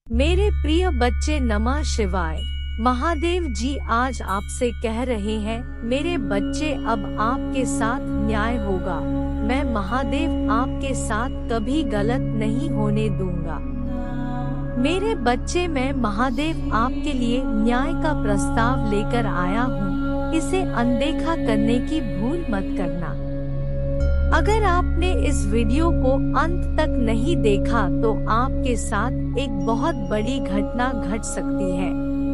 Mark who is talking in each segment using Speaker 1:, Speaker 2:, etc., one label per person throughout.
Speaker 1: मेरे प्रिय बच्चे, नमः शिवाय। महादेव जी आज आपसे कह रहे हैं, मेरे बच्चे अब आपके साथ न्याय होगा। मैं महादेव आपके साथ कभी गलत नहीं होने दूंगा। मेरे बच्चे, मैं महादेव आपके लिए न्याय का प्रस्ताव लेकर आया हूँ। इसे अनदेखा करने की भूल मत करना। अगर आपने इस वीडियो को अंत तक नहीं देखा तो आपके साथ एक बहुत बड़ी घटना घट सकती है,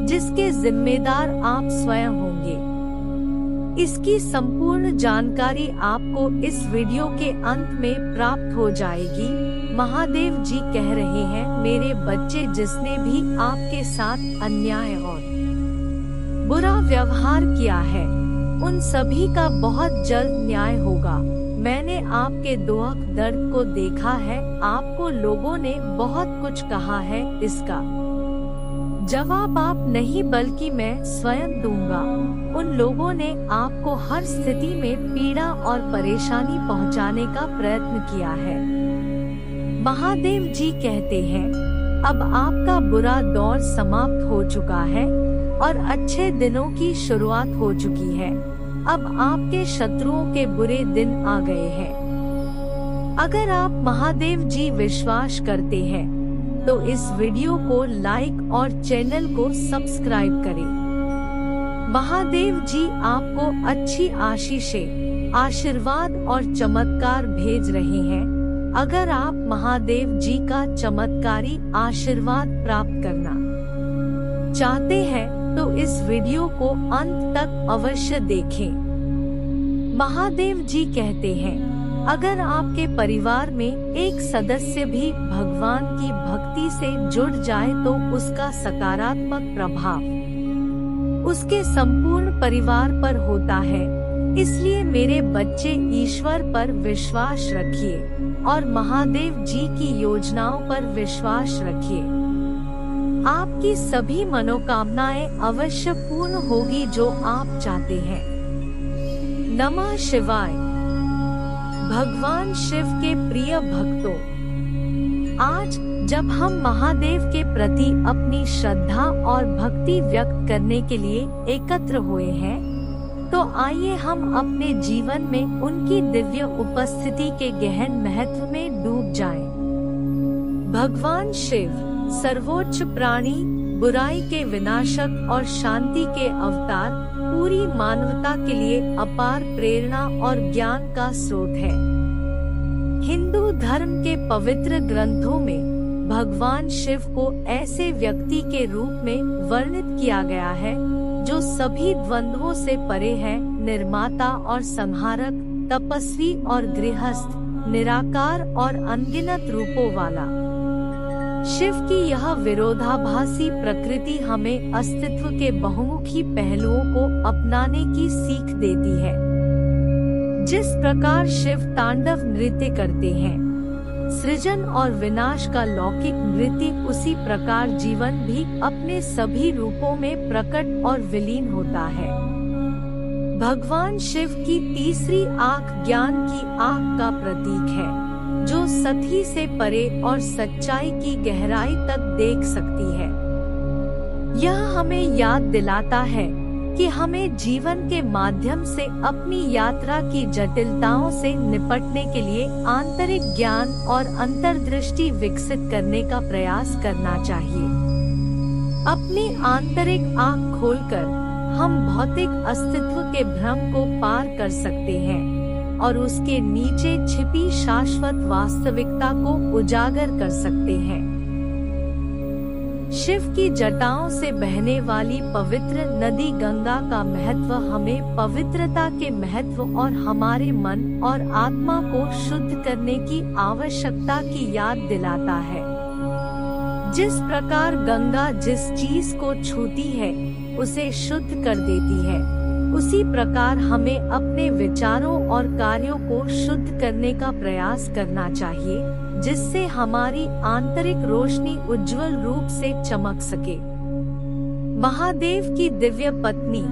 Speaker 1: जिसके जिम्मेदार आप स्वयं होंगे। इसकी संपूर्ण जानकारी आपको इस वीडियो के अंत में प्राप्त हो जाएगी। महादेव जी कह रहे हैं, मेरे बच्चे, जिसने भी आपके साथ अन्याय और बुरा व्यवहार किया है, उन सभी का बहुत जल्द न्याय होगा। मैंने आपके दुख दर्द को देखा है। आपको लोगों ने बहुत कुछ कहा है, इसका जवाब आप नहीं बल्कि मैं स्वयं दूंगा। उन लोगों ने आपको हर स्थिति में पीड़ा और परेशानी पहुंचाने का प्रयत्न किया है। महादेव जी कहते हैं, अब आपका बुरा दौर समाप्त हो चुका है और अच्छे दिनों की शुरुआत हो चुकी है। अब आपके शत्रुओं के बुरे दिन आ गए हैं। अगर आप महादेव जी विश्वास करते हैं तो इस वीडियो को लाइक और चैनल को सब्सक्राइब करें। महादेव जी आपको अच्छी आशीषें, आशीर्वाद और चमत्कार भेज रहे हैं। अगर आप महादेव जी का चमत्कारी आशीर्वाद प्राप्त करना चाहते हैं तो इस वीडियो को अंत तक अवश्य देखें। महादेव जी कहते हैं, अगर आपके परिवार में एक सदस्य भी भगवान की भक्ति से जुड़ जाए तो उसका सकारात्मक प्रभाव उसके संपूर्ण परिवार पर होता है। इसलिए मेरे बच्चे, ईश्वर पर विश्वास रखिए और महादेव जी की योजनाओं पर विश्वास रखिए। आपकी सभी मनोकामनाएं अवश्य पूर्ण होगी जो आप चाहते हैं। नमः शिवाय। भगवान शिव के प्रिय भक्तों, आज जब हम महादेव के प्रति अपनी श्रद्धा और भक्ति व्यक्त करने के लिए एकत्र हुए हैं, तो आइए हम अपने जीवन में उनकी दिव्य उपस्थिति के गहन महत्व में डूब जाएं। भगवान शिव सर्वोच्च प्राणी, बुराई के विनाशक और शांति के अवतार, पूरी मानवता के लिए अपार प्रेरणा और ज्ञान का स्रोत है। हिंदू धर्म के पवित्र ग्रंथों में भगवान शिव को ऐसे व्यक्ति के रूप में वर्णित किया गया है जो सभी द्वंद्वों से परे है, निर्माता और संहारक, तपस्वी और गृहस्थ, निराकार और अनगिनत रूपों वाला। शिव की यह विरोधाभासी प्रकृति हमें अस्तित्व के बहुमुखी पहलुओं को अपनाने की सीख देती है। जिस प्रकार शिव तांडव नृत्य करते हैं, सृजन और विनाश का लौकिक नृत्य, उसी प्रकार जीवन भी अपने सभी रूपों में प्रकट और विलीन होता है। भगवान शिव की तीसरी आंख ज्ञान की आंख का प्रतीक है, जो सती से परे और सच्चाई की गहराई तक देख सकती है। यह हमें याद दिलाता है कि हमें जीवन के माध्यम से अपनी यात्रा की जटिलताओं से निपटने के लिए आंतरिक ज्ञान और अंतर्दृष्टि विकसित करने का प्रयास करना चाहिए। अपनी आंतरिक आँख खोलकर हम भौतिक अस्तित्व के भ्रम को पार कर सकते हैं और उसके नीचे छिपी शाश्वत वास्तविकता को उजागर कर सकते हैं। शिव की जटाओं से बहने वाली पवित्र नदी गंगा का महत्व हमें पवित्रता के महत्व और हमारे मन और आत्मा को शुद्ध करने की आवश्यकता की याद दिलाता है। जिस प्रकार गंगा जिस चीज को छूती है उसे शुद्ध कर देती है, उसी प्रकार हमें अपने विचारों और कार्यों को शुद्ध करने का प्रयास करना चाहिए, जिससे हमारी आंतरिक रोशनी उज्जवल रूप से चमक सके। महादेव की दिव्य पत्नी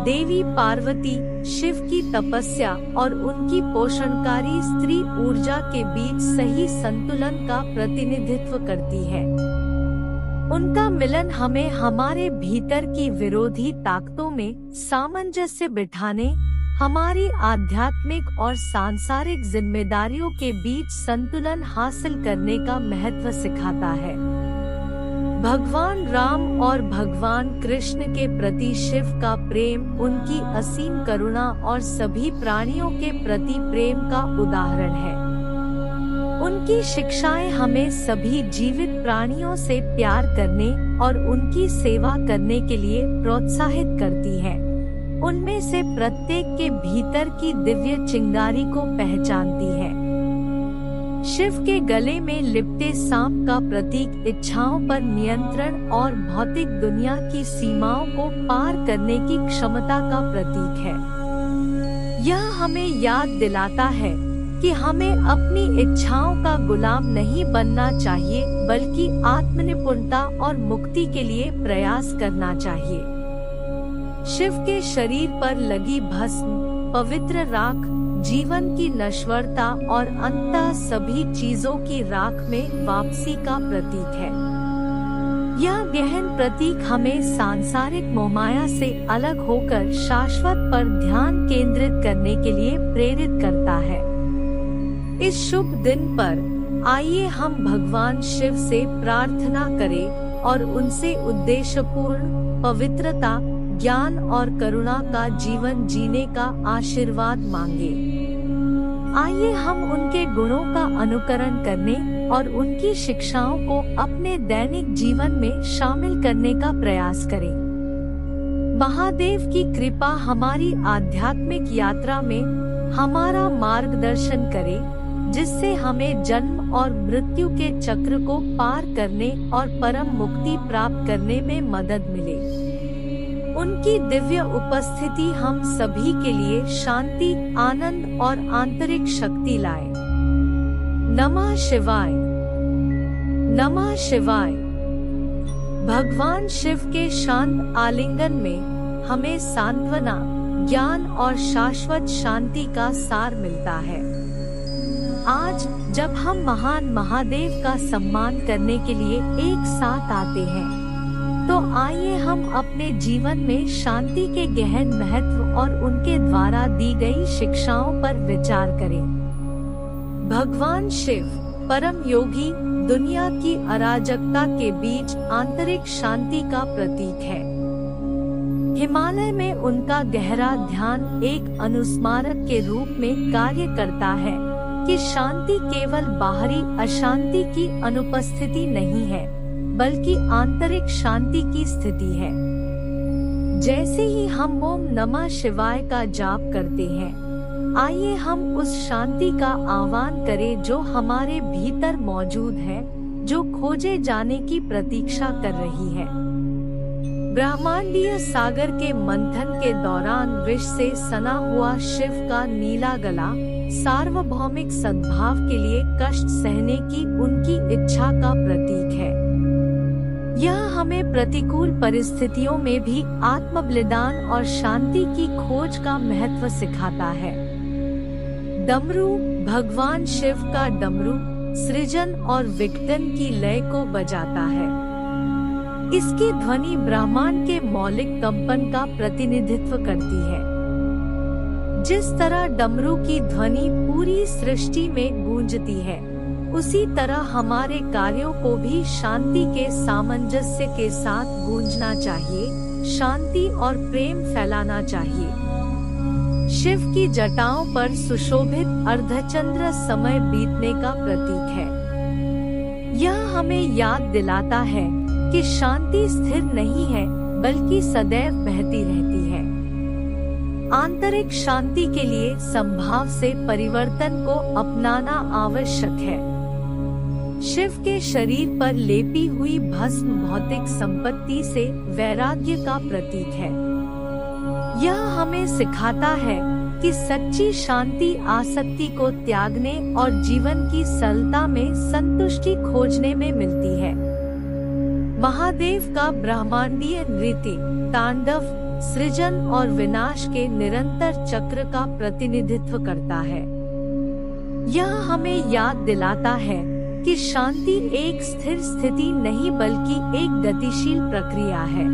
Speaker 1: देवी पार्वती शिव की तपस्या और उनकी पोषणकारी स्त्री ऊर्जा के बीच सही संतुलन का प्रतिनिधित्व करती है। उनका मिलन हमें हमारे भीतर की विरोधी ताकतों में सामंजस्य बिठाने, हमारी आध्यात्मिक और सांसारिक जिम्मेदारियों के बीच संतुलन हासिल करने का महत्व सिखाता है। भगवान राम और भगवान कृष्ण के प्रति शिव का प्रेम उनकी असीम करुणा और सभी प्राणियों के प्रति प्रेम का उदाहरण है। उनकी शिक्षाएं हमें सभी जीवित प्राणियों से प्यार करने और उनकी सेवा करने के लिए प्रोत्साहित करती हैं। उनमें से प्रत्येक के भीतर की दिव्य चिंगारी को पहचानती है। शिव के गले में लिपटे सांप का प्रतीक इच्छाओं पर नियंत्रण और भौतिक दुनिया की सीमाओं को पार करने की क्षमता का प्रतीक है। यह हमें याद दिलाता है कि हमें अपनी इच्छाओं का गुलाम नहीं बनना चाहिए, बल्कि आत्मनिपुणता और मुक्ति के लिए प्रयास करना चाहिए। शिव के शरीर पर लगी भस्म, पवित्र राख, जीवन की नश्वरता और अंततः सभी चीजों की राख में वापसी का प्रतीक है। यह गहन प्रतीक हमें सांसारिक मोहमाया से अलग होकर शाश्वत पर ध्यान केंद्रित करने के लिए प्रेरित करता है। इस शुभ दिन पर आइए हम भगवान शिव से प्रार्थना करें और उनसे उद्देश्यपूर्ण, पवित्रता, ज्ञान और करुणा का जीवन जीने का आशीर्वाद मांगे। आइए हम उनके गुणों का अनुकरण करने और उनकी शिक्षाओं को अपने दैनिक जीवन में शामिल करने का प्रयास करें। महादेव की कृपा हमारी आध्यात्मिक यात्रा में हमारा मार्गदर्शन करे, जिससे हमें जन्म और मृत्यु के चक्र को पार करने और परम मुक्ति प्राप्त करने में मदद मिले। उनकी दिव्य उपस्थिति हम सभी के लिए शांति, आनंद और आंतरिक शक्ति लाए। नमः शिवाय। नमः शिवाय। भगवान शिव के शांत आलिंगन में हमें सांत्वना, ज्ञान और शाश्वत शांति का सार मिलता है। आज जब हम महान महादेव का सम्मान करने के लिए एक साथ आते हैं, तो आइए हम अपने जीवन में शांति के गहन महत्व और उनके द्वारा दी गई शिक्षाओं पर विचार करें। भगवान शिव, परम योगी, दुनिया की अराजकता के बीच आंतरिक शांति का प्रतीक है। हिमालय में उनका गहरा ध्यान एक अनुस्मारक के रूप में कार्य करता है कि शांति केवल बाहरी अशांति की अनुपस्थिति नहीं है, बल्कि आंतरिक शांति की स्थिति है। जैसे ही हम ओम नमः शिवाय का जाप करते हैं, आइए हम उस शांति का आह्वान करें जो हमारे भीतर मौजूद है, जो खोजे जाने की प्रतीक्षा कर रही है। ब्रह्मांडीय सागर के मंथन के दौरान विष से सना हुआ शिव का नीला गला सार्वभौमिक सद्भाव के लिए कष्ट सहने की उनकी इच्छा का प्रतीक है। यह हमें प्रतिकूल परिस्थितियों में भी आत्म बलिदान और शांति की खोज का महत्व सिखाता है। डमरू, भगवान शिव का डमरू सृजन और विघटन की लय को बजाता है। इसकी ध्वनि ब्रह्मांड के मौलिक कंपन का प्रतिनिधित्व करती है। जिस तरह डमरू की ध्वनि पूरी सृष्टि में गूंजती है, उसी तरह हमारे कार्यों को भी शांति के सामंजस्य के साथ गूंजना चाहिए, शांति और प्रेम फैलाना चाहिए। शिव की जटाओं पर सुशोभित अर्धचंद्र समय बीतने का प्रतीक है। यह हमें याद दिलाता है कि शांति स्थिर नहीं है, बल्कि सदैव बहती रहती है। आंतरिक शांति के लिए संभाव से परिवर्तन को अपनाना आवश्यक है। शिव के शरीर पर लेपी हुई भस्म भौतिक संपत्ति से वैराग्य का प्रतीक है। यह हमें सिखाता है कि सच्ची शांति आसक्ति को त्यागने और जीवन की सरलता में संतुष्टि खोजने में मिलती है। महादेव का ब्रह्मांडीय नृत्य, तांडव, सृजन और विनाश के निरंतर चक्र का प्रतिनिधित्व करता है। यह हमें याद दिलाता है कि शांति एक स्थिर स्थिति नहीं बल्कि एक गतिशील प्रक्रिया है।